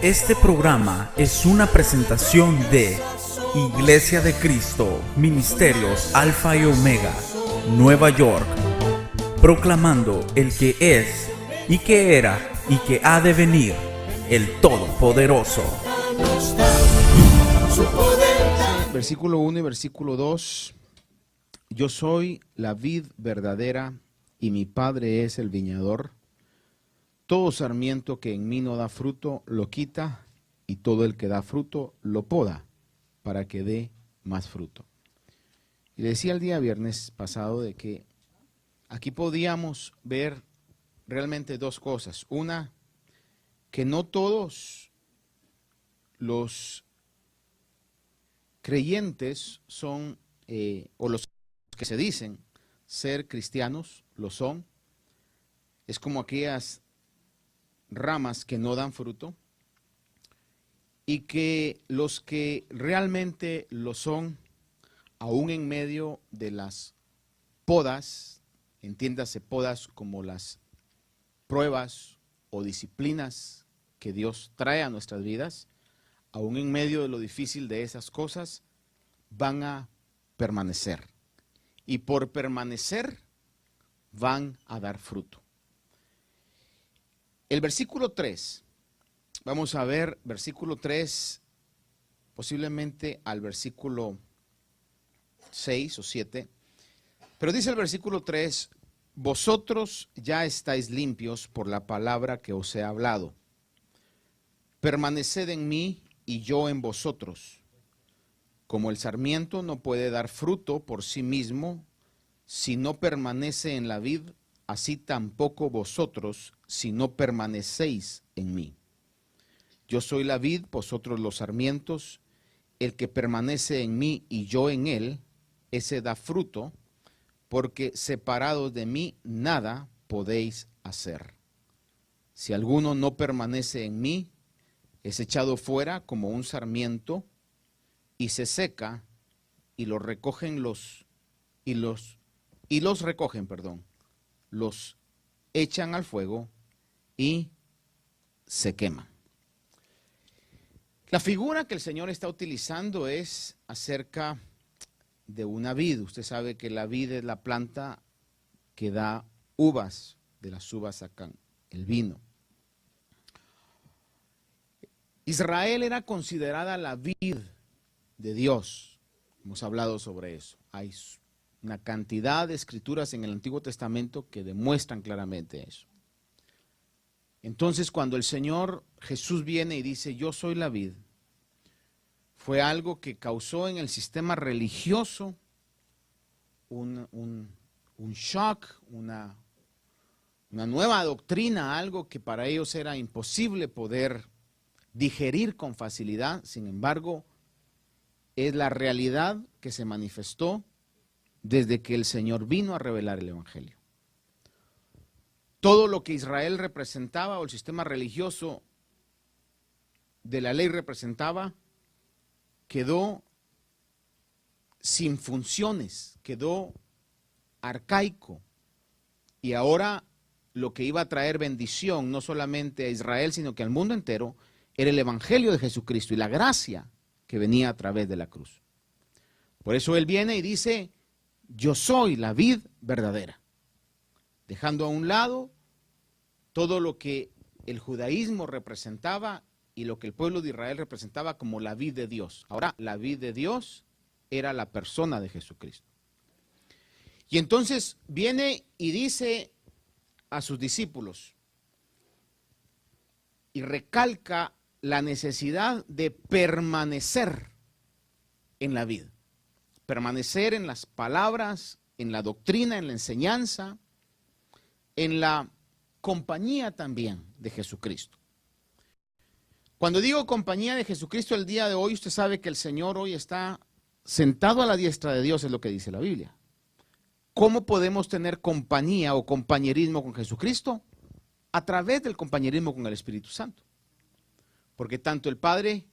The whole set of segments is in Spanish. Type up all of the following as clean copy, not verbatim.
Este programa es una presentación de Iglesia de Cristo, Ministerios Alfa y Omega, Nueva York, proclamando el que es, y que era, y que ha de venir, el Todopoderoso. Versículo 1 y versículo 2. Yo soy la vid verdadera y mi Padre es el viñador. Todo sarmiento que en mí no da fruto lo quita, y todo el que da fruto lo poda para que dé más fruto. Y decía el día viernes pasado de que aquí podíamos ver realmente dos cosas. Una, que no todos los creyentes son, o los que se dicen ser cristianos, lo son. Es como aquellas ramas que no dan fruto, y que los que realmente lo son, aún en medio de las podas, entiéndase podas como las pruebas o disciplinas que Dios trae a nuestras vidas, aún en medio de lo difícil de esas cosas, van a permanecer. Y por permanecer, van a dar fruto. El versículo 3, vamos a ver versículo 3, posiblemente al versículo 6 o 7, pero dice el versículo 3, vosotros ya estáis limpios por la palabra que os he hablado. Permaneced en mí y yo en vosotros. Como el sarmiento no puede dar fruto por sí mismo si no permanece en la vid, así tampoco vosotros si no permanecéis en mí. Yo soy la vid, vosotros los sarmientos. El que permanece en mí y yo en él, ese da fruto, porque separados de mí nada podéis hacer. Si alguno no permanece en mí, es echado fuera como un sarmiento y se seca, y los recogen los echan al fuego y se queman. La figura que el Señor está utilizando es acerca de una vid. Usted sabe que la vid es la planta que da uvas, de las uvas sacan el vino. Israel era considerada la vid de Dios. Hemos hablado sobre eso. Hay una cantidad de escrituras en el Antiguo Testamento que demuestran claramente eso. Entonces, cuando el Señor Jesús viene y dice, yo soy la vid, fue algo que causó en el sistema religioso un shock, una nueva doctrina, algo que para ellos era imposible poder digerir con facilidad. Sin embargo, es la realidad que se manifestó desde que el Señor vino a revelar el Evangelio. Todo lo que Israel representaba, o el sistema religioso de la ley representaba, quedó sin funciones, quedó arcaico. Y ahora lo que iba a traer bendición, no solamente a Israel, sino que al mundo entero, era el Evangelio de Jesucristo y la gracia que venía a través de la cruz. Por eso Él viene y dice, yo soy la vid verdadera, dejando a un lado todo lo que el judaísmo representaba y lo que el pueblo de Israel representaba como la vid de Dios. Ahora, la vid de Dios era la persona de Jesucristo. Y entonces viene y dice a sus discípulos y recalca la necesidad de permanecer en la vid. Permanecer en las palabras, en la doctrina, en la enseñanza, en la compañía también de Jesucristo. Cuando digo compañía de Jesucristo el día de hoy, usted sabe que el Señor hoy está sentado a la diestra de Dios, es lo que dice la Biblia. ¿Cómo podemos tener compañía o compañerismo con Jesucristo? A través del compañerismo con el Espíritu Santo. Porque tanto el Padre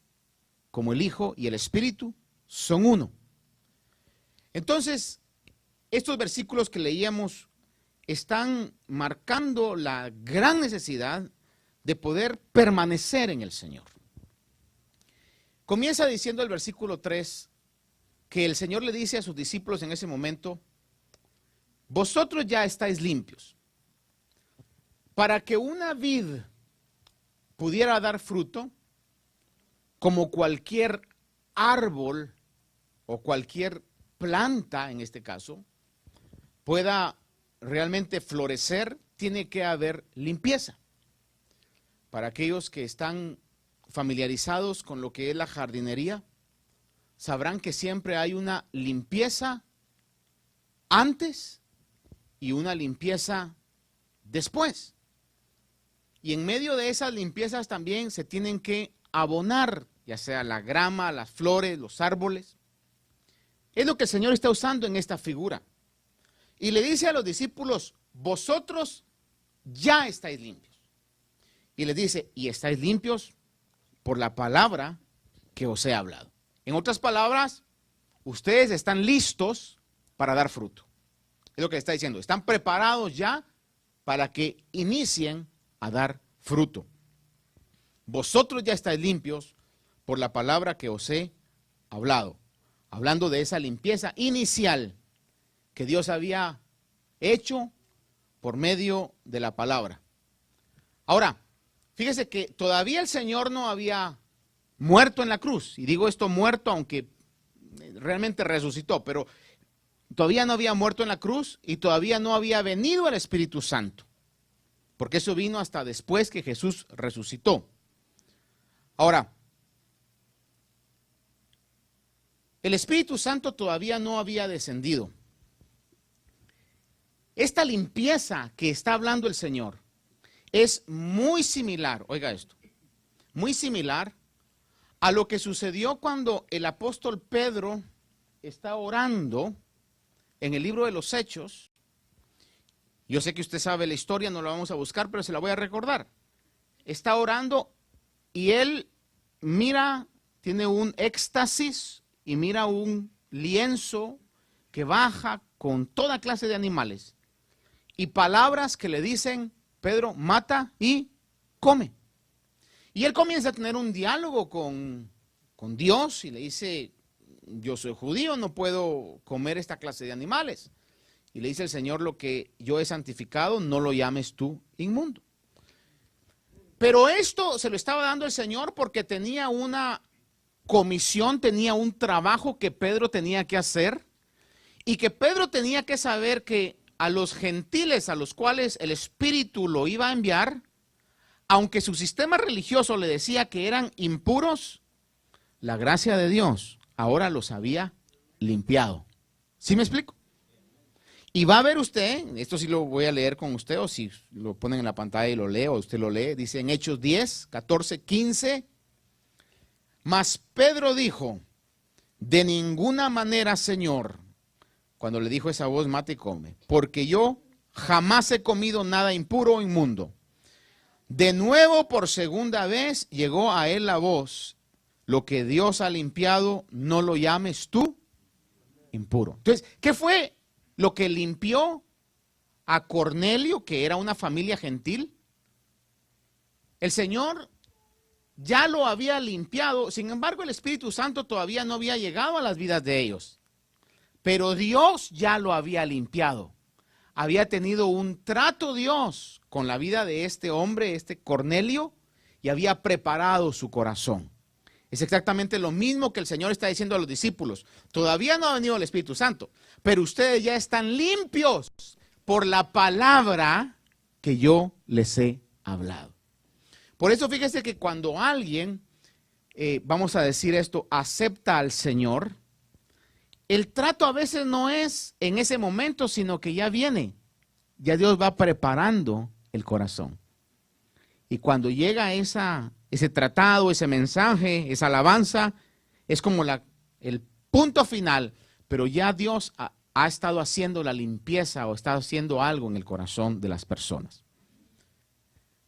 como el Hijo y el Espíritu son uno. Entonces, estos versículos que leíamos están marcando la gran necesidad de poder permanecer en el Señor. Comienza diciendo el versículo 3 que el Señor le dice a sus discípulos en ese momento: vosotros ya estáis limpios. Para que una vid pudiera dar fruto, como cualquier árbol o cualquier planta, en este caso, pueda realmente florecer, tiene que haber limpieza. Para aquellos que están familiarizados con lo que es la jardinería, sabrán que siempre hay una limpieza antes y una limpieza después. Y en medio de esas limpiezas también se tienen que abonar, ya sea la grama, las flores, los árboles. Es lo que el Señor está usando en esta figura. Y le dice a los discípulos: vosotros ya estáis limpios. Y les dice: y estáis limpios por la palabra que os he hablado. En otras palabras, ustedes están listos para dar fruto. Es lo que está diciendo. Están preparados ya para que inicien a dar fruto. Vosotros ya estáis limpios por la palabra que os he hablado. Hablando de esa limpieza inicial que Dios había hecho por medio de la palabra. Ahora, fíjese que todavía el Señor no había muerto en la cruz. Y digo esto muerto, aunque realmente resucitó, pero todavía no había muerto en la cruz y todavía no había venido el Espíritu Santo. Porque eso vino hasta después que Jesús resucitó. Ahora, el Espíritu Santo todavía no había descendido. Esta limpieza que está hablando el Señor es muy similar, oiga esto, muy similar a lo que sucedió cuando el apóstol Pedro está orando en el libro de los Hechos. Yo sé que usted sabe la historia, no la vamos a buscar, pero se la voy a recordar. Está orando y él mira, tiene un éxtasis y mira un lienzo que baja con toda clase de animales y palabras que le dicen: Pedro, mata y come. Y él comienza a tener un diálogo con Dios y le dice: yo soy judío, no puedo comer esta clase de animales. Y le dice el Señor: lo que yo he santificado, no lo llames tú inmundo. Pero esto se lo estaba dando el Señor porque tenía una comisión, tenía un trabajo que Pedro tenía que hacer y que Pedro tenía que saber que a los gentiles a los cuales el Espíritu lo iba a enviar, aunque su sistema religioso le decía que eran impuros, la gracia de Dios ahora los había limpiado. ¿Sí me explico? Y va a ver usted, esto sí lo voy a leer con usted, o si lo ponen en la pantalla y lo lee, o usted lo lee, dice en Hechos 10, 14, 15, mas Pedro dijo: de ninguna manera, Señor, cuando le dijo esa voz, mata y come, porque yo jamás he comido nada impuro o inmundo. De nuevo, por segunda vez, llegó a él la voz: lo que Dios ha limpiado, no lo llames tú impuro. Entonces, ¿qué fue lo que limpió a Cornelio, que era una familia gentil? El Señor ya lo había limpiado, sin embargo el Espíritu Santo todavía no había llegado a las vidas de ellos. Pero Dios ya lo había limpiado. Había tenido un trato Dios con la vida de este hombre, este Cornelio, y había preparado su corazón. Es exactamente lo mismo que el Señor está diciendo a los discípulos. Todavía no ha venido el Espíritu Santo, pero ustedes ya están limpios por la palabra que yo les he hablado. Por eso fíjese que cuando alguien, vamos a decir esto, acepta al Señor, el trato a veces no es en ese momento, sino que ya viene. Ya Dios va preparando el corazón. Y cuando llega ese tratado, ese mensaje, esa alabanza, es como el punto final, pero ya Dios ha estado haciendo la limpieza o está haciendo algo en el corazón de las personas.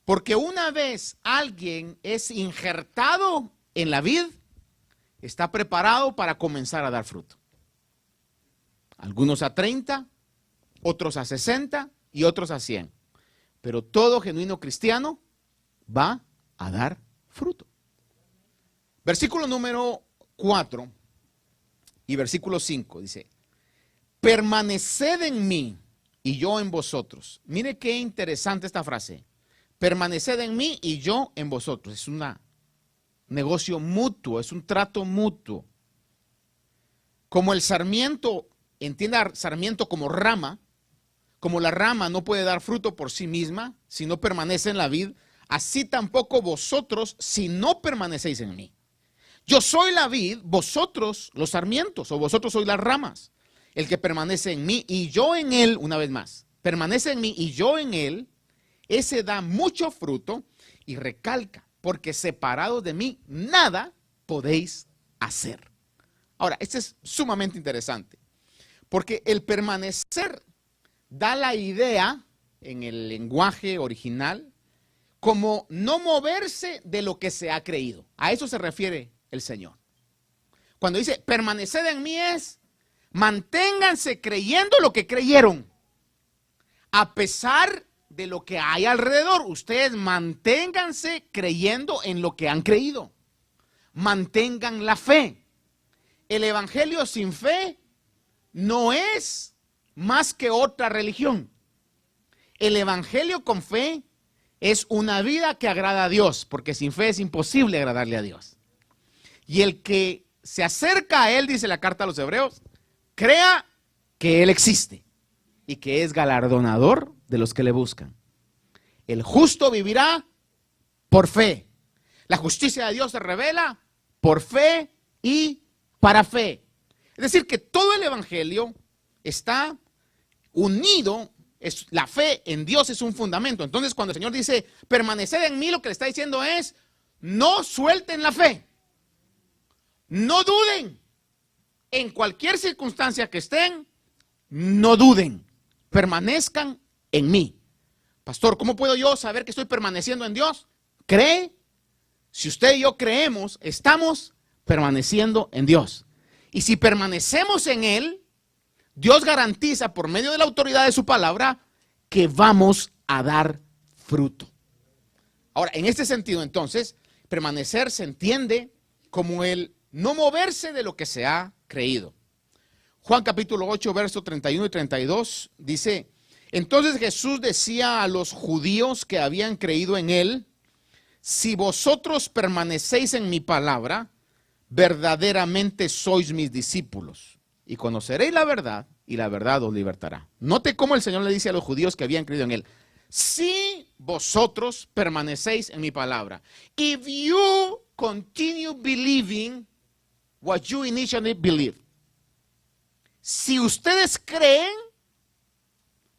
Porque una vez alguien es injertado en la vid, está preparado para comenzar a dar fruto. Algunos a 30, otros a 60 y otros a 100. Pero todo genuino cristiano va a dar fruto. Versículo número 4 y versículo 5 dice, permaneced en mí y yo en vosotros. Mire qué interesante esta frase. Permaneced en mí y yo en vosotros. Es un negocio mutuo, es un trato mutuo. Como el sarmiento, entienda sarmiento como rama, como la rama no puede dar fruto por sí misma si no permanece en la vid, así tampoco vosotros si no permanecéis en mí. Yo soy la vid, vosotros los sarmientos, o vosotros sois las ramas. El que permanece en mí y yo en él, una vez más, permanece en mí y yo en él, ese da mucho fruto y recalca, porque separados de mí nada podéis hacer. Ahora, esto es sumamente interesante, porque el permanecer da la idea en el lenguaje original como no moverse de lo que se ha creído. A eso se refiere el Señor. Cuando dice permaneced en mí es manténganse creyendo lo que creyeron. A pesar de lo que hay alrededor, ustedes manténganse creyendo en lo que han creído. Mantengan la fe. El evangelio sin fe no es más que otra religión. El evangelio con fe es una vida que agrada a Dios, porque sin fe es imposible agradarle a Dios. Y el que se acerca a él, dice la carta a los Hebreos, crea que él existe y que es galardonador de los que le buscan. El justo vivirá por fe. La justicia de Dios se revela por fe y para fe. Es decir, que todo el evangelio está unido. La fe en Dios es un fundamento. Entonces, cuando el Señor dice permaneced en mí, lo que le está diciendo es no suelten la fe. No duden. En cualquier circunstancia que estén, no duden. Permanezcan en mí. Pastor, ¿cómo puedo yo saber que estoy permaneciendo en Dios? ¿Cree? Si usted y yo creemos, estamos permaneciendo en Dios. Y si permanecemos en Él, Dios garantiza por medio de la autoridad de su palabra que vamos a dar fruto. Ahora, en este sentido, entonces, permanecer se entiende como el no moverse de lo que se ha creído. Juan capítulo 8, versos 31 y 32 dice, entonces Jesús decía a los judíos que habían creído en él, si vosotros permanecéis en mi palabra, verdaderamente sois mis discípulos y conoceréis la verdad y la verdad os libertará. Note cómo el Señor le dice a los judíos que habían creído en él, si vosotros permanecéis en mi palabra, if you continue believing what you initially believed. Si ustedes creen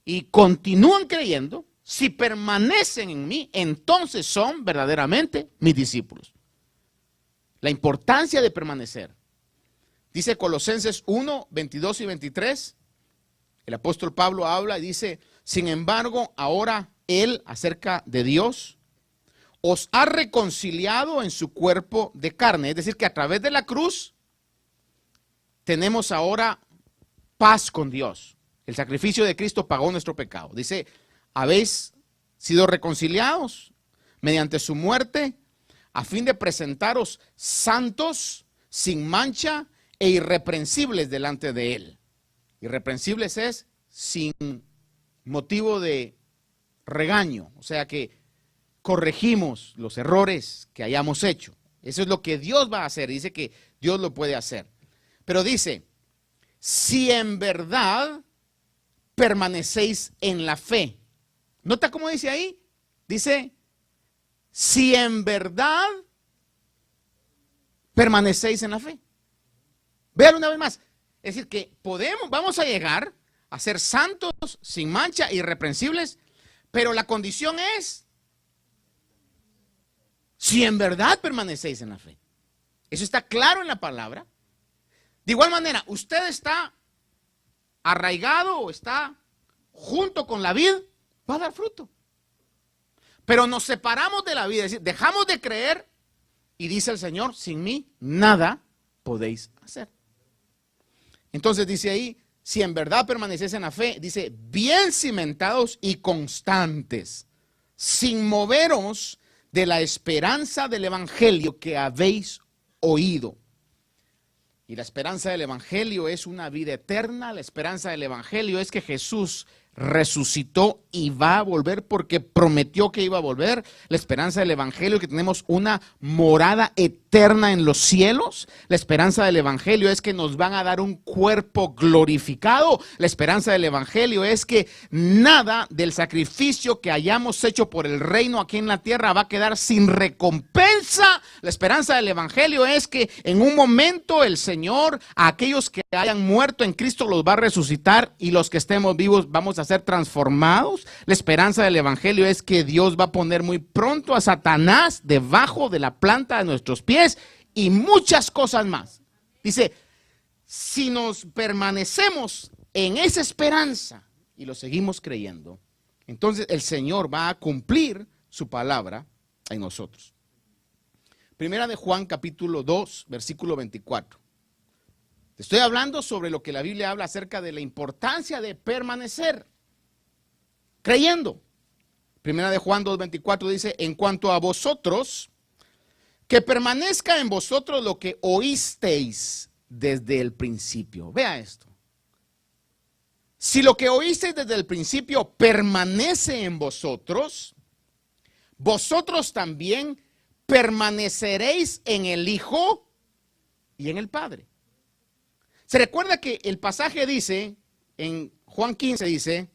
y continúan creyendo, si permanecen en mí, entonces son verdaderamente mis discípulos. La importancia de permanecer. Dice Colosenses 1, 22 y 23. El apóstol Pablo habla y dice, sin embargo, ahora él, acerca de Dios, os ha reconciliado en su cuerpo de carne. Es decir, que a través de la cruz tenemos ahora paz con Dios. El sacrificio de Cristo pagó nuestro pecado. Dice, habéis sido reconciliados mediante su muerte a fin de presentaros santos, sin mancha e irreprensibles delante de él. Irreprensibles es sin motivo de regaño, o sea que corregimos los errores que hayamos hecho. Eso es lo que Dios va a hacer. Dice que Dios lo puede hacer. Pero dice, si en verdad permanecéis en la fe. ¿Nota cómo dice ahí? Dice, si en verdad permanecéis en la fe. Véalo una vez más. Es decir, que vamos a llegar a ser santos, sin mancha, irreprensibles, pero la condición es si en verdad permanecéis en la fe. Eso está claro en la palabra. De igual manera, usted está arraigado o está junto con la vid, va a dar fruto. Pero nos separamos de la vida, es decir, dejamos de creer y dice el Señor, sin mí nada podéis hacer. Entonces dice ahí, si en verdad permanecéis en la fe, dice, bien cimentados y constantes, sin moveros de la esperanza del evangelio que habéis oído. Y la esperanza del evangelio es una vida eterna. La esperanza del evangelio es que Jesús resucitó y va a volver porque prometió que iba a volver. La esperanza del evangelio es que tenemos una morada eterna en los cielos. La esperanza del evangelio es que nos van a dar un cuerpo glorificado. La esperanza del evangelio es que nada del sacrificio que hayamos hecho por el reino aquí en la tierra va a quedar sin recompensa. La esperanza del evangelio es que en un momento el Señor a aquellos que hayan muerto en Cristo los va a resucitar, y los que estemos vivos vamos a ser transformados. La esperanza del evangelio es que Dios va a poner muy pronto a Satanás debajo de la planta de nuestros pies, y muchas cosas más. Dice, si nos permanecemos en esa esperanza y lo seguimos creyendo, entonces el Señor va a cumplir su palabra en nosotros. Primera de Juan capítulo 2, versículo 24. Te estoy hablando sobre lo que la Biblia habla acerca de la importancia de permanecer creyendo. Primera de Juan 2:24 dice, en cuanto a vosotros, que permanezca en vosotros lo que oísteis desde el principio. Vea esto. Si lo que oísteis desde el principio permanece en vosotros, vosotros también permaneceréis en el Hijo y en el Padre. Se recuerda que el pasaje dice, en Juan 15 dice,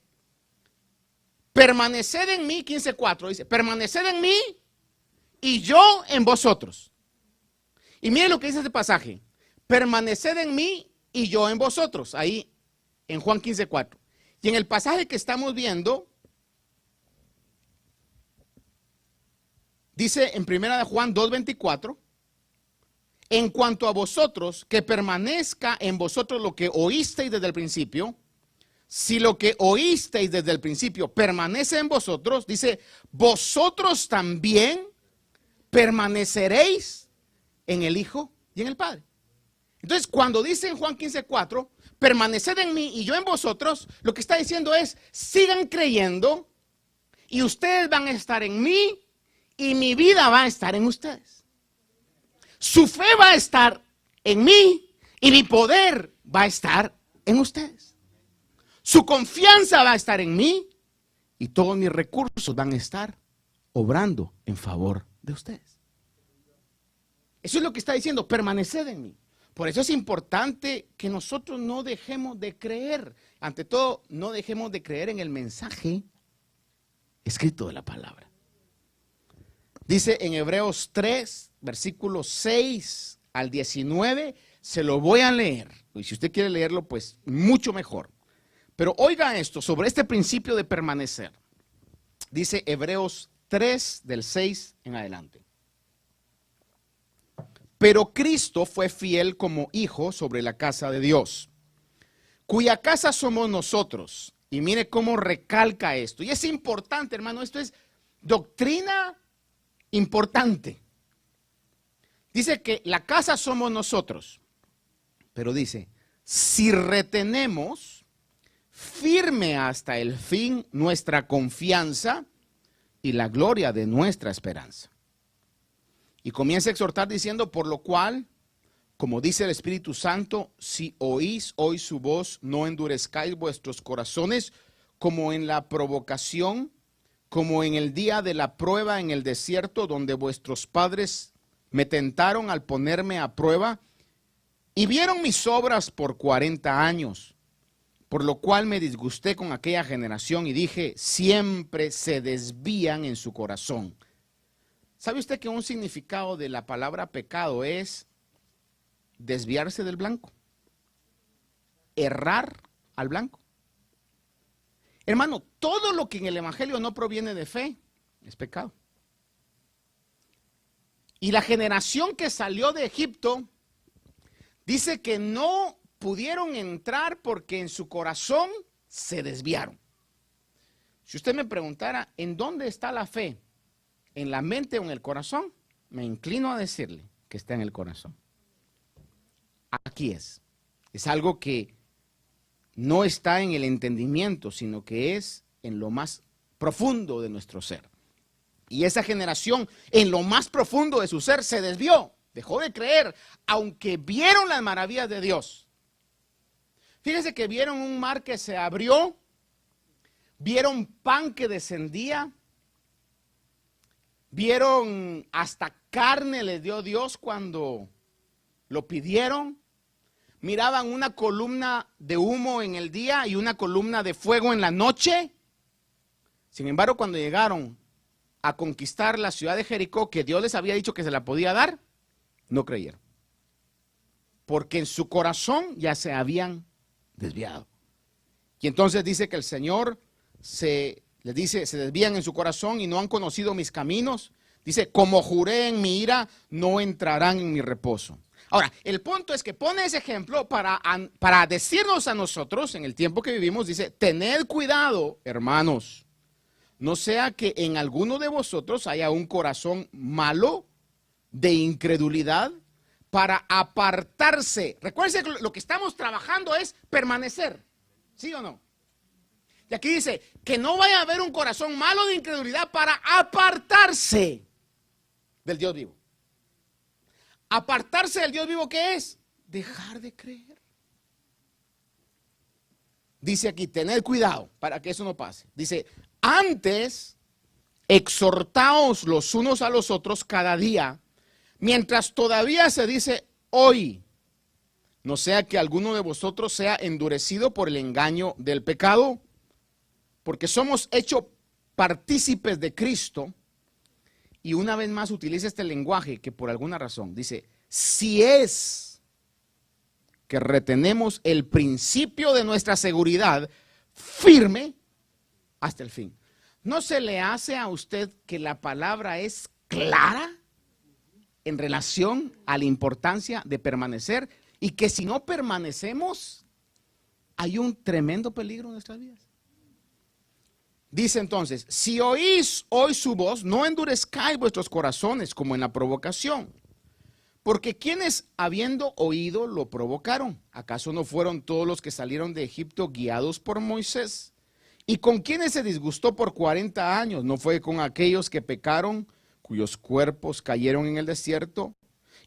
permaneced en mí, 15:4 dice, permaneced en mí y yo en vosotros. Y miren lo que dice este pasaje, permaneced en mí y yo en vosotros, ahí en Juan 15:4. Y en el pasaje que estamos viendo, dice en primera de Juan 2:24, en cuanto a vosotros, que permanezca en vosotros lo que oísteis desde el principio. Si lo que oísteis desde el principio permanece en vosotros, dice, vosotros también permaneceréis en el Hijo y en el Padre. Entonces, cuando dice en Juan 15:4, permaneced en mí y yo en vosotros, lo que está diciendo es, sigan creyendo y ustedes van a estar en mí y mi vida va a estar en ustedes. Su fe va a estar en mí y mi poder va a estar en ustedes. Su confianza va a estar en mí y todos mis recursos van a estar obrando en favor de ustedes. Eso es lo que está diciendo, permaneced en mí. Por eso es importante que nosotros no dejemos de creer. Ante todo, no dejemos de creer en el mensaje escrito de la palabra. Dice en Hebreos 3, versículos 6 al 19, se lo voy a leer. Y si usted quiere leerlo, pues mucho mejor. Pero oiga esto, sobre este principio de permanecer. Dice Hebreos 3, del 6 en adelante. Pero Cristo fue fiel como hijo sobre la casa de Dios, cuya casa somos nosotros. Y mire cómo recalca esto. Y es importante, hermano, esto es doctrina importante. Dice que la casa somos nosotros, pero dice, si retenemos firme hasta el fin nuestra confianza y la gloria de nuestra esperanza. Y comienza a exhortar diciendo, por lo cual, como dice el Espíritu Santo, si oís hoy su voz, no endurezcáis vuestros corazones como en la provocación, como en el día de la prueba en el desierto, donde vuestros padres me tentaron al ponerme a prueba y vieron mis obras por 40 años, por lo cual me disgusté con aquella generación y dije, siempre se desvían en su corazón. ¿Sabe usted que un significado de la palabra pecado es desviarse del blanco? Errar al blanco. Hermano, todo lo que en el Evangelio no proviene de fe es pecado. Y la generación que salió de Egipto dice que no pudieron entrar porque en su corazón se desviaron. Si usted me preguntara, ¿en dónde está la fe? ¿En la mente o en el corazón? Me inclino a decirle que está en el corazón. Aquí es. Es algo que no está en el entendimiento, sino que es en lo más profundo de nuestro ser. Y esa generación, en lo más profundo de su ser, se desvió, dejó de creer, aunque vieron las maravillas de Dios. Fíjense que vieron un mar que se abrió, vieron pan que descendía, vieron hasta carne les dio Dios cuando lo pidieron. Miraban una columna de humo en el día y una columna de fuego en la noche. Sin embargo, cuando llegaron a conquistar la ciudad de Jericó, que Dios les había dicho que se la podía dar, no creyeron. Porque en su corazón ya se habían desviado. Y entonces dice que el Señor les dice, se desvían en su corazón y no han conocido mis caminos. Dice, como juré en mi ira, no entrarán en mi reposo. Ahora, el punto es que pone ese ejemplo para decirnos a nosotros, en el tiempo que vivimos, dice, tened cuidado, hermanos, no sea que en alguno de vosotros haya un corazón malo de incredulidad para apartarse. Recuérdense que lo que estamos trabajando es permanecer, ¿sí o no? Y aquí dice, que no vaya a haber un corazón malo de incredulidad para apartarse del Dios vivo. Apartarse del Dios vivo, ¿qué es? Dejar de creer. Dice aquí, tened cuidado para que eso no pase. Dice, antes exhortaos los unos a los otros cada día, mientras todavía se dice hoy, no sea que alguno de vosotros sea endurecido por el engaño del pecado, porque somos hechos partícipes de Cristo. Y una vez más utiliza este lenguaje que por alguna razón dice, si es que retenemos el principio de nuestra seguridad firme hasta el fin. ¿No se le hace a usted que la palabra es clara en relación a la importancia de permanecer y que si no permanecemos hay un tremendo peligro en nuestras vidas? Dice entonces, si oís hoy su voz, no endurezcáis vuestros corazones como en la provocación. Porque quienes habiendo oído lo provocaron, ¿acaso no fueron todos los que salieron de Egipto guiados por Moisés? ¿Y con quienes se disgustó por 40 años? ¿No fue con aquellos que pecaron, cuyos cuerpos cayeron en el desierto?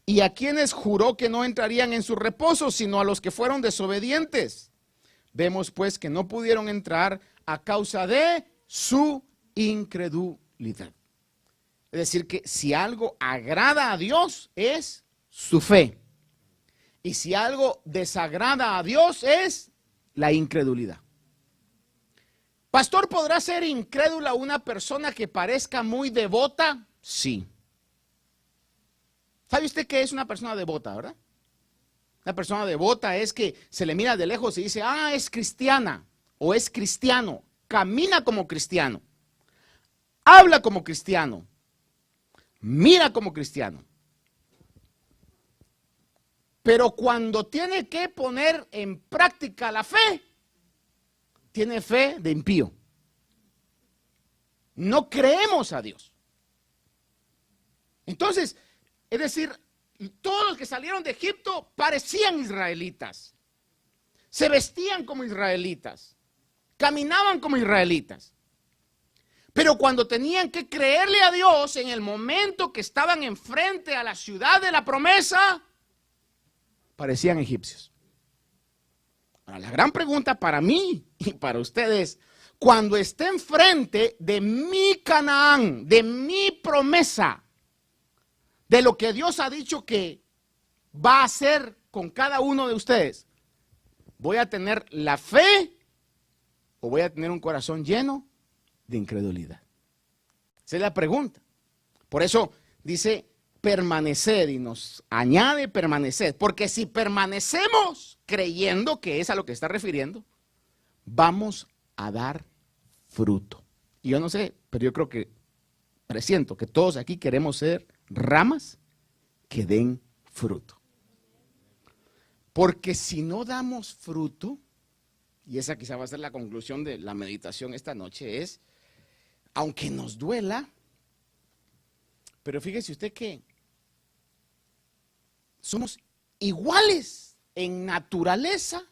¿Y a quienes juró que no entrarían en su reposo, sino a los que fueron desobedientes? Vemos pues que no pudieron entrar a causa de su incredulidad. Es decir, que si algo agrada a Dios es su fe. Y si algo desagrada a Dios es la incredulidad. Pastor, ¿podrá ser incrédula una persona que parezca muy devota? Sí. ¿Sabe usted qué es una persona devota, verdad? Una persona devota es que se le mira de lejos y dice, ah, es cristiana o es cristiano. Camina como cristiano, habla como cristiano, mira como cristiano. Pero cuando tiene que poner en práctica la fe, tiene fe de impío. No creemos a Dios. Entonces, es decir, todos los que salieron de Egipto parecían israelitas, se vestían como israelitas. Caminaban como israelitas. Pero cuando tenían que creerle a Dios en el momento que estaban enfrente a la ciudad de la promesa, parecían egipcios. Ahora, la gran pregunta para mí y para ustedes, cuando esté enfrente de mi Canaán, de mi promesa, de lo que Dios ha dicho que va a hacer con cada uno de ustedes, ¿voy a tener la fe o voy a tener un corazón lleno de incredulidad? Esa es la pregunta. Por eso dice permanecer y nos añade permanecer. Porque si permanecemos creyendo, que es a lo que está refiriendo, vamos a dar fruto. Y yo no sé, pero yo creo que presiento que todos aquí queremos ser ramas que den fruto. Porque si no damos fruto, y esa quizá va a ser la conclusión de la meditación esta noche, es, aunque nos duela, pero fíjese usted que somos iguales en naturaleza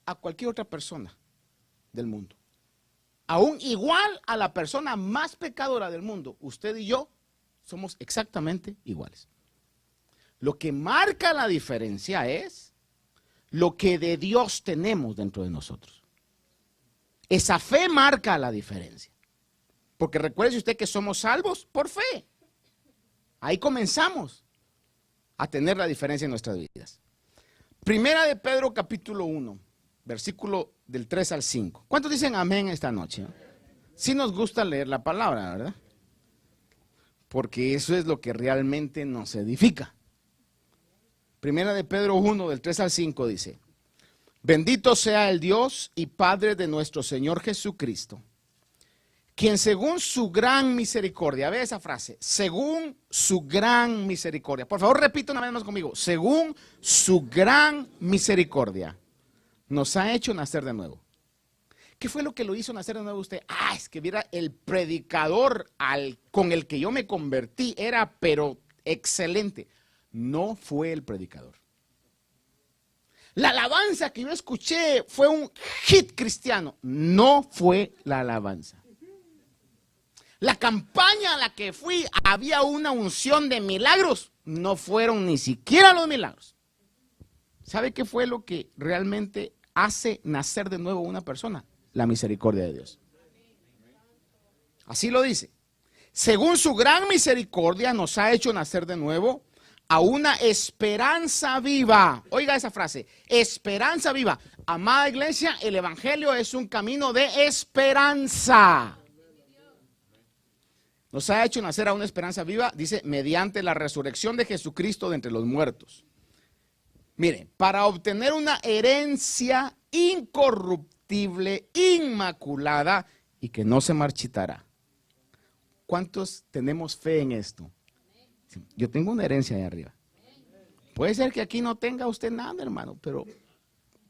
a cualquier otra persona del mundo. aún igual a la persona más pecadora del mundo, usted y yo somos exactamente iguales. Lo que marca la diferencia es lo que de Dios tenemos dentro de nosotros. Esa fe marca la diferencia. Porque recuerde usted que somos salvos por fe. Ahí comenzamos a tener la diferencia en nuestras vidas. Primera de Pedro capítulo 1, versículo del 3 al 5. ¿Cuántos dicen amén esta noche? Sí nos gusta leer la palabra, ¿verdad? Porque eso es lo que realmente nos edifica. Primera de Pedro 1, del 3 al 5 dice: bendito sea el Dios y Padre de nuestro Señor Jesucristo, quien según su gran misericordia, ve esa frase, según su gran misericordia. Por favor, repita una vez más conmigo. Según su gran misericordia, nos ha hecho nacer de nuevo. ¿Qué fue lo que lo hizo nacer de nuevo usted? Es que viera, el predicador con el que yo me convertí era, pero excelente. No fue el predicador. La alabanza que yo escuché fue un hit cristiano. No fue la alabanza. La campaña a la que fui había una unción de milagros. No fueron ni siquiera los milagros. ¿Sabe qué fue lo que realmente hace nacer de nuevo una persona? La misericordia de Dios. Así lo dice. Según su gran misericordia nos ha hecho nacer de nuevo a una esperanza viva. Oiga esa frase, esperanza viva. Amada iglesia, el evangelio es un camino de esperanza. Nos ha hecho nacer a una esperanza viva, dice, mediante la resurrección de Jesucristo de entre los muertos. Mire, para obtener una herencia incorruptible, inmaculada y que no se marchitará. ¿Cuántos tenemos fe en esto? Yo tengo una herencia ahí arriba. Puede ser que aquí no tenga usted nada, hermano, pero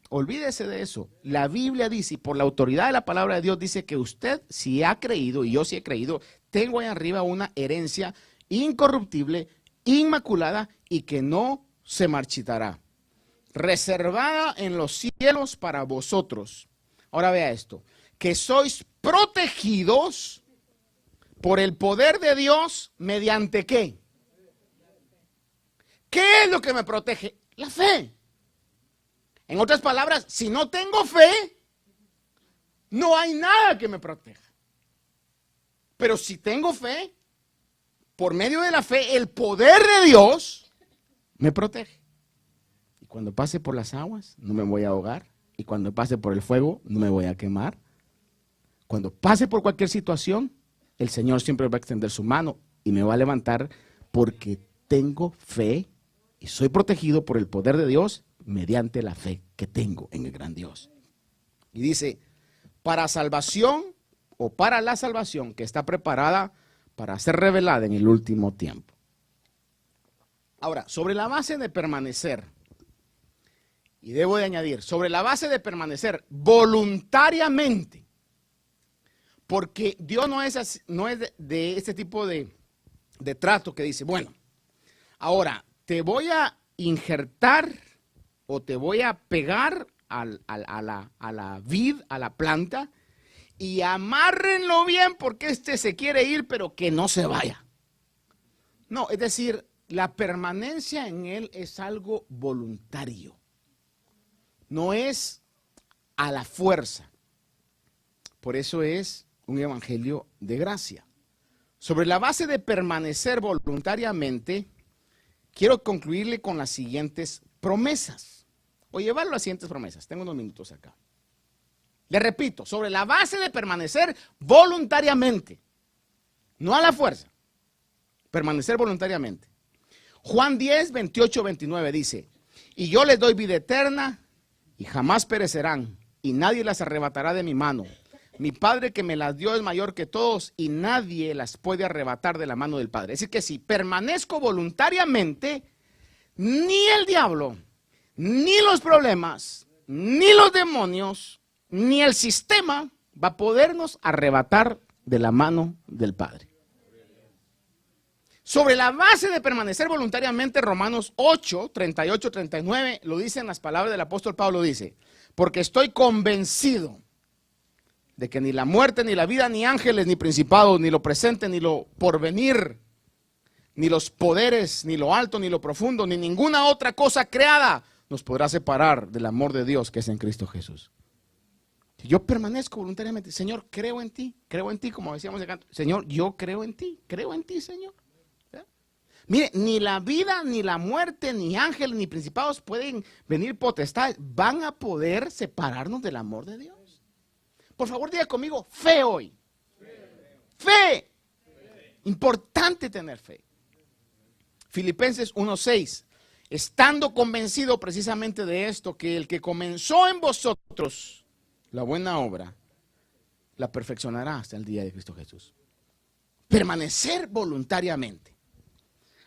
olvídese de eso. La Biblia dice, y por la autoridad de la palabra de Dios, dice que usted, si ha creído, y yo sí he creído, tengo ahí arriba una herencia incorruptible, inmaculada y que no se marchitará, reservada en los cielos para vosotros. Ahora vea esto, que sois protegidos por el poder de Dios, ¿mediante qué? ¿Qué es lo que me protege? La fe. En otras palabras, si no tengo fe, no hay nada que me proteja. Pero si tengo fe, por medio de la fe, el poder de Dios me protege. Y cuando pase por las aguas, no me voy a ahogar. Y cuando pase por el fuego, no me voy a quemar. Cuando pase por cualquier situación, el Señor siempre va a extender su mano y me va a levantar porque tengo fe y soy protegido por el poder de Dios mediante la fe que tengo en el gran Dios. Y dice, para salvación o para la salvación que está preparada para ser revelada en el último tiempo. Ahora, sobre la base de permanecer, y debo de añadir, sobre la base de permanecer voluntariamente, porque Dios no es de este tipo de trato que dice, bueno, ahora te voy a injertar o te voy a pegar a la vid, a la planta, y amárrenlo bien porque se quiere ir, pero que no se vaya. No, es decir, la permanencia en él es algo voluntario. No es a la fuerza. Por eso es un evangelio de gracia. Sobre la base de permanecer voluntariamente, quiero concluirle con las siguientes promesas. O llevarlo a las siguientes promesas. Tengo unos minutos acá. Le repito, sobre la base de permanecer voluntariamente. No a la fuerza. Permanecer voluntariamente. Juan 10, 28, 29 dice, y yo les doy vida eterna y jamás perecerán y nadie las arrebatará de mi mano. Mi Padre que me las dio es mayor que todos y nadie las puede arrebatar de la mano del Padre. Es decir que si permanezco voluntariamente, ni el diablo, ni los problemas, ni los demonios, ni el sistema va a podernos arrebatar de la mano del Padre. Sobre la base de permanecer voluntariamente, Romanos 8, 38, 39, lo dicen las palabras del apóstol Pablo, dice, porque estoy convencido de que ni la muerte, ni la vida, ni ángeles, ni principados, ni lo presente, ni lo porvenir, ni los poderes, ni lo alto, ni lo profundo, ni ninguna otra cosa creada nos podrá separar del amor de Dios que es en Cristo Jesús. Si yo permanezco voluntariamente, Señor, creo en ti, como decíamos de canto. Señor, yo creo en ti, Señor. ¿Ya? Mire, ni la vida, ni la muerte, ni ángeles, ni principados pueden venir potestades, van a poder separarnos del amor de Dios. Por favor, diga conmigo, fe hoy. Fe. Importante tener fe. Filipenses 1:6. Estando convencido precisamente de esto, que el que comenzó en vosotros la buena obra, la perfeccionará hasta el día de Cristo Jesús. Permanecer voluntariamente.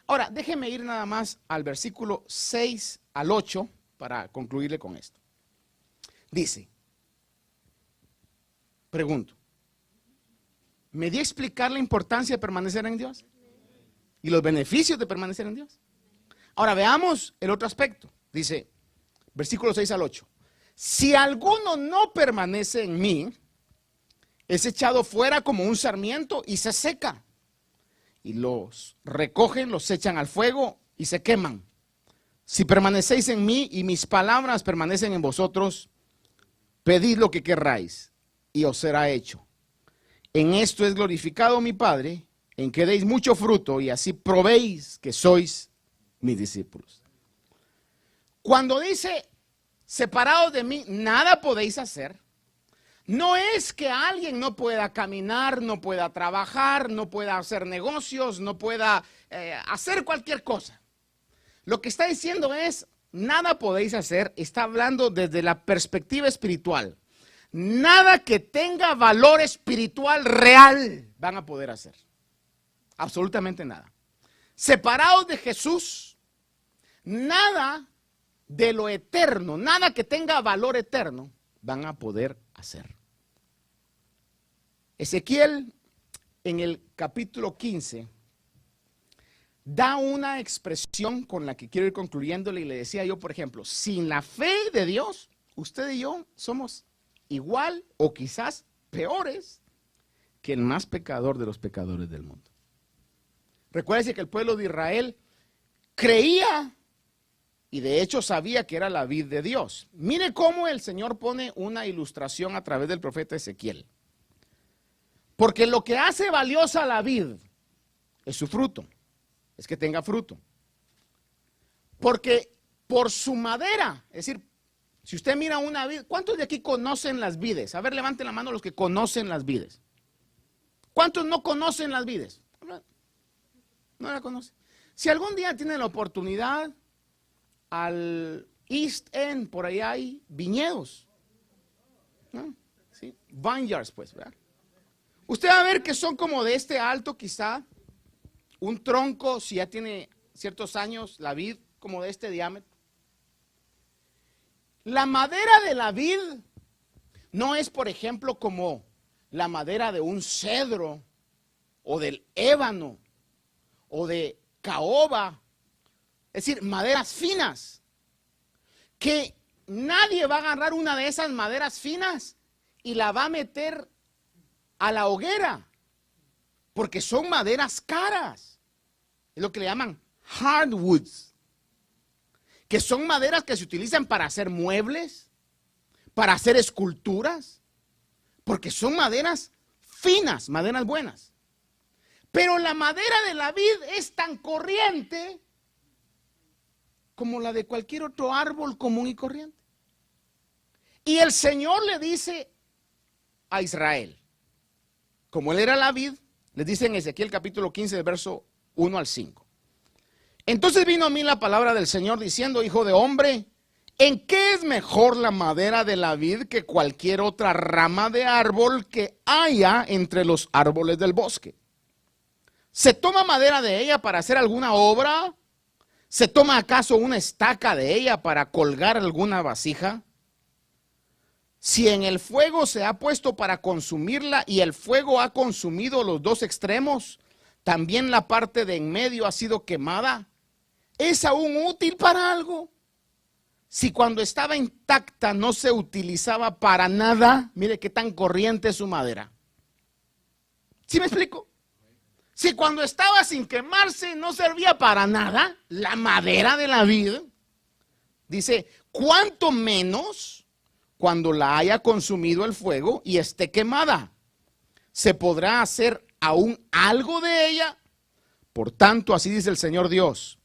Ahora, déjeme ir nada más al versículo 6 al 8 para concluirle con esto. Dice, pregunto, ¿me di a explicar la importancia de permanecer en Dios? ¿Y los beneficios de permanecer en Dios? Ahora veamos el otro aspecto. Dice, versículo 6 al 8. Si alguno no permanece en mí, es echado fuera como un sarmiento y se seca. Y los recogen, los echan al fuego y se queman. Si permanecéis en mí y mis palabras permanecen en vosotros, pedid lo que querráis y os será hecho. En esto es glorificado mi Padre, en que deis mucho fruto y así probéis que sois mis discípulos. Cuando dice, separados de mí, nada podéis hacer, no es que alguien no pueda caminar, no pueda trabajar, no pueda hacer negocios, no pueda hacer cualquier cosa. Lo que está diciendo es, nada podéis hacer, está hablando desde la perspectiva espiritual. Nada que tenga valor espiritual real van a poder hacer. Absolutamente nada. Separados de Jesús, nada de lo eterno, nada que tenga valor eterno, van a poder hacer. Ezequiel, en el capítulo 15, da una expresión con la que quiero ir concluyéndole y le decía yo, por ejemplo, sin la fe de Dios, usted y yo somos igual o quizás peores que el más pecador de los pecadores del mundo. Recuérdese que el pueblo de Israel creía y de hecho sabía que era la vid de Dios. Mire cómo el Señor pone una ilustración a través del profeta Ezequiel. Porque lo que hace valiosa la vid es su fruto, es que tenga fruto. Porque por su madera, es decir, si usted mira una vid, ¿cuántos de aquí conocen las vides? A ver, levanten la mano los que conocen las vides. ¿Cuántos no conocen las vides? No la conocen. Si algún día tienen la oportunidad, al East End, por ahí hay viñedos, ¿no? ¿Sí? Vineyards, pues, ¿verdad? Usted va a ver que son como de este alto, quizá, un tronco, si ya tiene ciertos años, la vid, como de este diámetro. La madera de la vid no es, por ejemplo, como la madera de un cedro, o del ébano, o de caoba. Es decir, maderas finas, que nadie va a agarrar una de esas maderas finas y la va a meter a la hoguera, porque son maderas caras. Es lo que le llaman hardwoods, que son maderas que se utilizan para hacer muebles, para hacer esculturas, porque son maderas finas, maderas buenas. Pero la madera de la vid es tan corriente como la de cualquier otro árbol común y corriente. Y el Señor le dice a Israel, como él era la vid, les dice en Ezequiel capítulo 15, del verso 1 al 5. Entonces vino a mí la palabra del Señor diciendo, hijo de hombre, ¿en qué es mejor la madera de la vid que cualquier otra rama de árbol que haya entre los árboles del bosque? ¿Se toma madera de ella para hacer alguna obra? ¿Se toma acaso una estaca de ella para colgar alguna vasija? Si en el fuego se ha puesto para consumirla y el fuego ha consumido los dos extremos, también la parte de en medio ha sido quemada, ¿es aún útil para algo? Si cuando estaba intacta no se utilizaba para nada, mire qué tan corriente es su madera. ¿Sí me explico? Si cuando estaba sin quemarse no servía para nada, la madera de la vid, dice, cuánto menos cuando la haya consumido el fuego y esté quemada, se podrá hacer aún algo de ella. Por tanto, así dice el Señor Dios.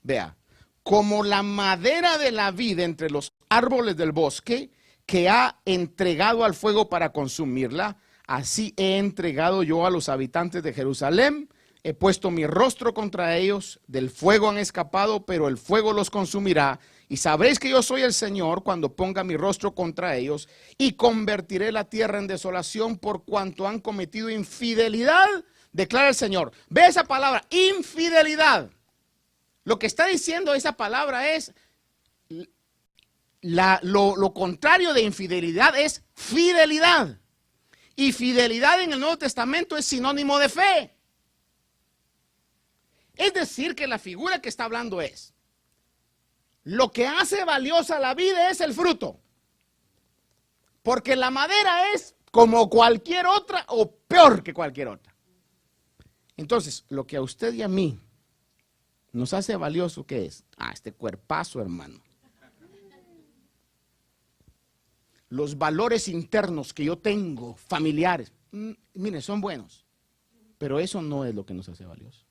Vea, como la madera de la vid entre los árboles del bosque, que ha entregado al fuego para consumirla, así he entregado yo a los habitantes de Jerusalén. He puesto mi rostro contra ellos, del fuego han escapado, pero el fuego los consumirá. Y sabréis que yo soy el Señor cuando ponga mi rostro contra ellos y convertiré la tierra en desolación por cuanto han cometido infidelidad, declara el Señor. Ve esa palabra, infidelidad. Lo que está diciendo esa palabra es, lo contrario de infidelidad es fidelidad. Y fidelidad en el Nuevo Testamento es sinónimo de fe. Es decir, que la figura que está hablando es, lo que hace valiosa la vida es el fruto. Porque la madera es como cualquier otra o peor que cualquier otra. Entonces, lo que a usted y a mí nos hace valioso, ¿qué es? Este cuerpazo, hermano. Los valores internos que yo tengo, familiares, mire, son buenos. Pero eso no es lo que nos hace valioso.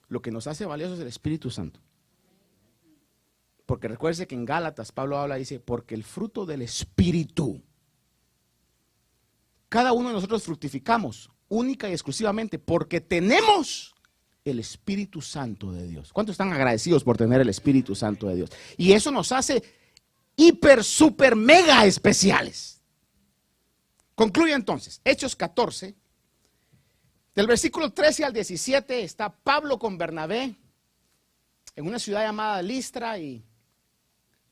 Lo que nos hace valioso es el Espíritu Santo. Porque recuerde que en Gálatas Pablo habla, dice, porque el fruto del Espíritu, cada uno de nosotros fructificamos única y exclusivamente porque tenemos el Espíritu Santo de Dios. ¿Cuántos están agradecidos por tener el Espíritu Santo de Dios? Y eso nos hace hiper, super, mega especiales. Concluye entonces, Hechos 14, del versículo 13 al 17, está Pablo con Bernabé en una ciudad llamada Listra y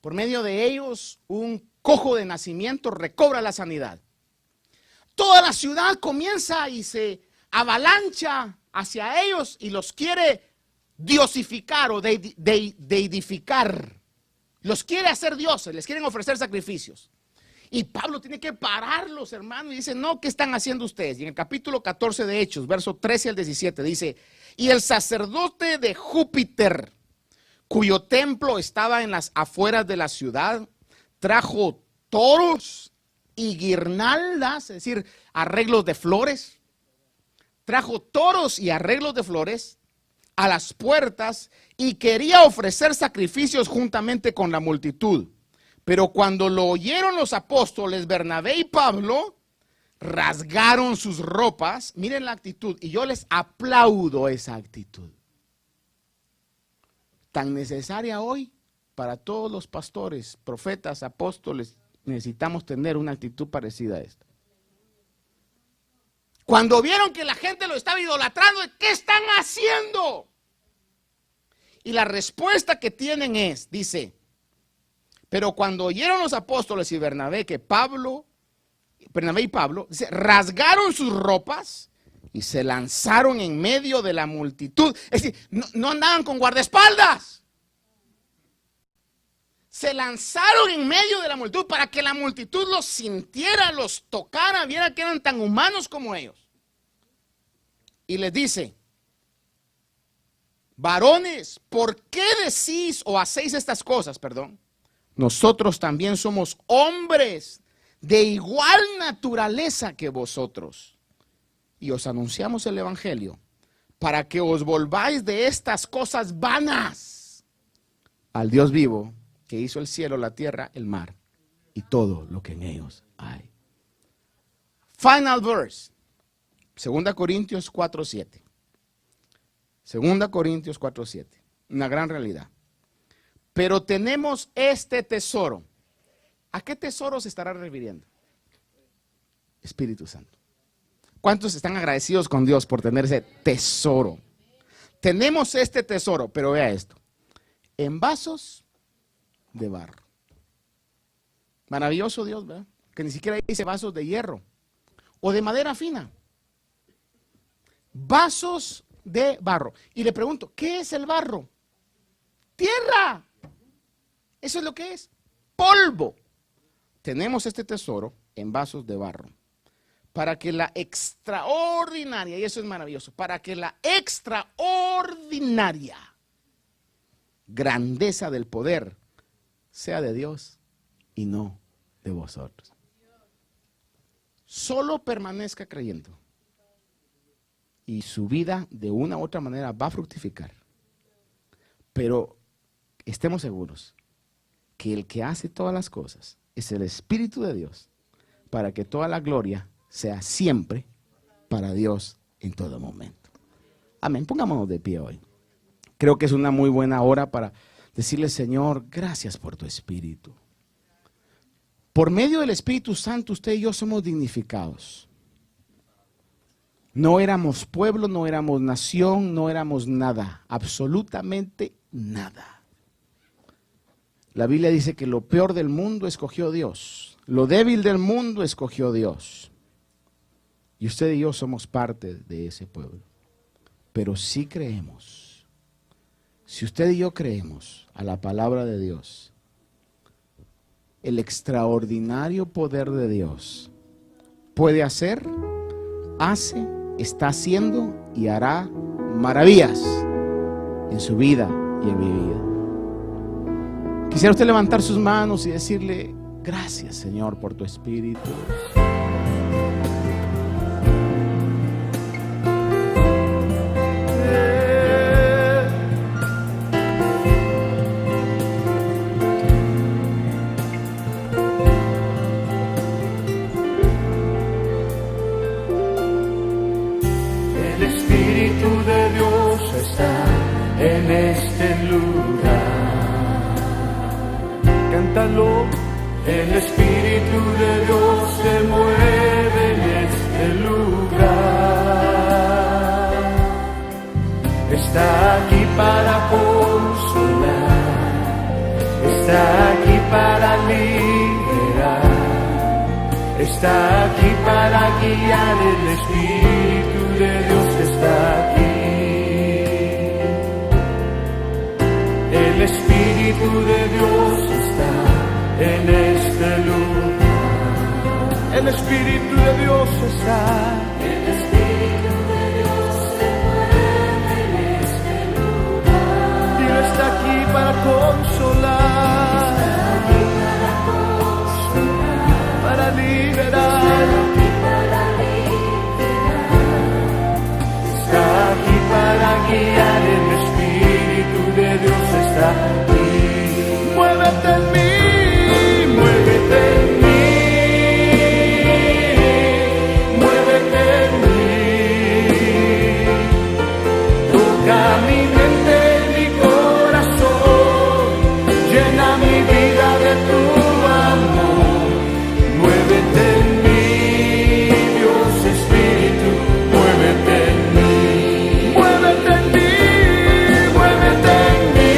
por medio de ellos un cojo de nacimiento recobra la sanidad. Toda la ciudad comienza y se avalancha hacia ellos y los quiere diosificar o deidificar. Los quiere hacer dioses, les quieren ofrecer sacrificios. Y Pablo tiene que pararlos, hermano, y dice, no, ¿qué están haciendo ustedes? Y en el capítulo 14 de Hechos, verso 13 al 17, dice, y el sacerdote de Júpiter, cuyo templo estaba en las afueras de la ciudad, trajo toros y guirnaldas, es decir, arreglos de flores. Trajo toros y arreglos de flores a las puertas y quería ofrecer sacrificios juntamente con la multitud. Pero cuando lo oyeron los apóstoles Bernabé y Pablo, rasgaron sus ropas. Miren la actitud, y yo les aplaudo esa actitud. Tan necesaria hoy para todos los pastores, profetas, apóstoles. Necesitamos tener una actitud parecida a esta. Cuando vieron que la gente lo estaba idolatrando, ¿qué están haciendo? Y la respuesta que tienen es, dice, pero cuando oyeron los apóstoles y Bernabé y Pablo, dice, rasgaron sus ropas y se lanzaron en medio de la multitud. Es decir, no andaban con guardaespaldas. Se lanzaron en medio de la multitud para que la multitud los sintiera, los tocara, viera que eran tan humanos como ellos. Y les dice, varones, ¿por qué decís o hacéis estas cosas? Perdón. Nosotros también somos hombres de igual naturaleza que vosotros. Y os anunciamos el evangelio para que os volváis de estas cosas vanas al Dios vivo, que hizo el cielo, la tierra, el mar y todo lo que en ellos hay. Final verse, 2 Corintios 4:7. 2 Corintios 4:7. Una gran realidad. Pero tenemos este tesoro. ¿A qué tesoro se estará refiriendo? Espíritu Santo. ¿Cuántos están agradecidos con Dios por tener ese tesoro? Tenemos este tesoro, pero vea esto. En vasos de barro. Maravilloso Dios, ¿verdad? Que ni siquiera dice vasos de hierro o de madera fina. Vasos de barro. Y le pregunto, ¿qué es el barro? Tierra. Eso es lo que es. Polvo. Tenemos este tesoro en vasos de barro para que la extraordinaria, y eso es maravilloso, para que la extraordinaria grandeza del poder sea de Dios y no de vosotros. Solo permanezca creyendo y su vida de una u otra manera va a fructificar. Pero estemos seguros que el que hace todas las cosas es el Espíritu de Dios, para que toda la gloria sea siempre para Dios en todo momento. Amén. Pongámonos de pie hoy. Creo que es una muy buena hora para decirle, Señor, gracias por tu Espíritu. Por medio del Espíritu Santo, usted y yo somos dignificados. No éramos pueblo, no éramos nación, no éramos nada, absolutamente nada. La Biblia dice que lo peor del mundo escogió Dios, lo débil del mundo escogió Dios. Y usted y yo somos parte de ese pueblo. Pero sí creemos, si usted y yo creemos a la palabra de Dios, el extraordinario poder de Dios puede hacer, hace, está haciendo y hará maravillas en su vida y en mi vida. Quisiera usted levantar sus manos y decirle, gracias, Señor, por tu Espíritu. El Espíritu de Dios está en este lugar. Cántalo. El Espíritu de Dios se mueve en este lugar. Está aquí para consolar, está aquí para liberar, está aquí para guiar. El Espíritu de Dios está aquí. El Espíritu de Dios está en este lugar. El Espíritu de Dios está. El Espíritu de Dios se mueve en este lugar. Y Él está aquí para consolar, está aquí para consolar, para liberar, está aquí para guiar. El Espíritu de Dios está aquí. Muévete en mí. Muévete en mí, muévete en mí, toca mi mente, mi corazón, llena mi vida de tu amor. Muévete en mí, Dios Espíritu, muévete en mí, muévete en mí, muévete en mí.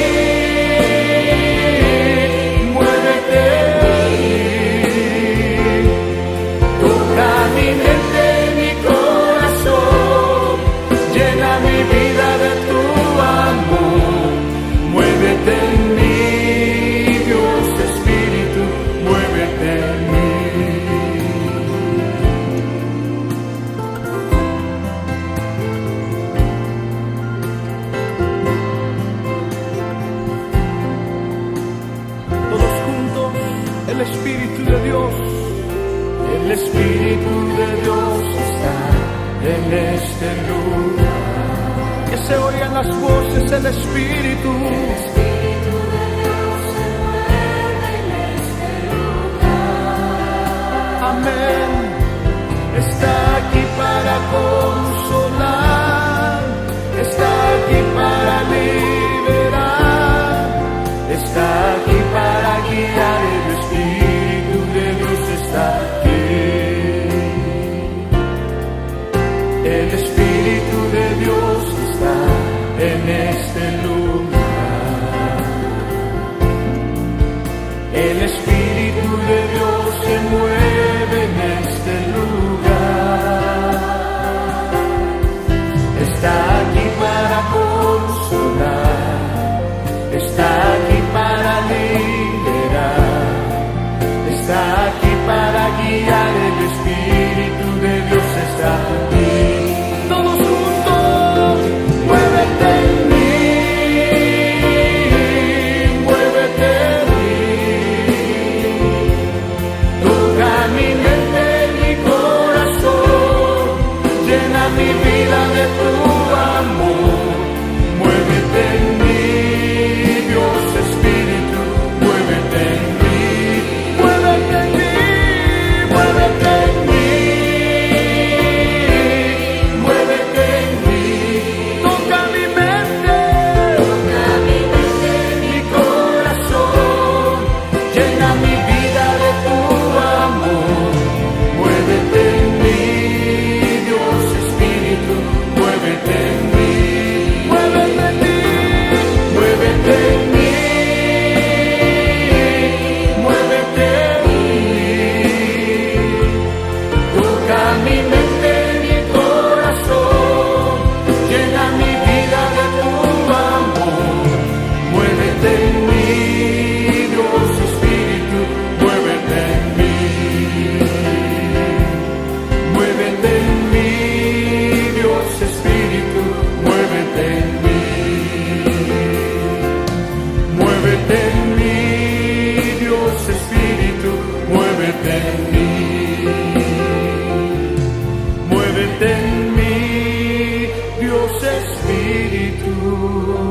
El Espíritu de Dios, el Espíritu de Dios está en este lugar. Que se oigan las voces del Espíritu. El Espíritu de Dios se mueve en este lugar. Amén. Está aquí para consolar, está aquí para liberar, está aquí para guiar. El Espíritu de Dios está aquí. El Espíritu de Dios está en este lugar. El Espíritu de Dios se mueve en este lugar. Espíritu.